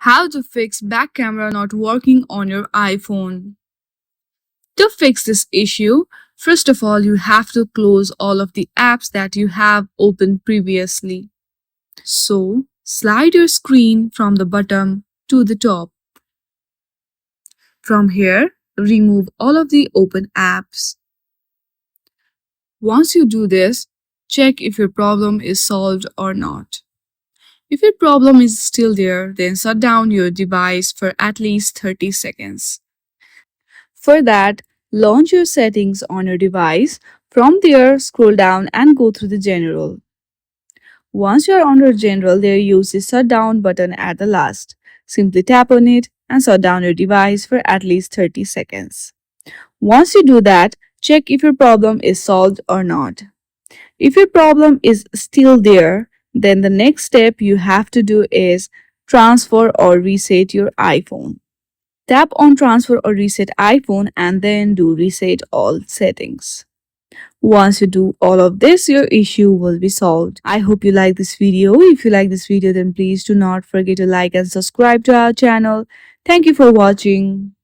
How to fix back camera not working on your iPhone. To fix this issue, first of all, you have to close all of the apps that you have opened previously. So, slide your screen from the bottom to the top. From here, remove all of the open apps. Once you do this, check if your problem is solved or not. If your problem is still there, then shut down your device for at least 30 seconds. For that, launch your settings on your device. From there, scroll down and go through the general. Once you are under general, there use the shutdown button at the last. Simply tap on it and shut down your device for at least 30 seconds. Once you do that, check if your problem is solved or not. If your problem is still there, then the next step you have to do is transfer or reset your iPhone. Tap on transfer or reset iPhone and then do reset all settings. Once you do all of this, your issue will be solved. I hope you like this video. If you like this video, then please do not forget to like and subscribe to our channel. Thank you for watching.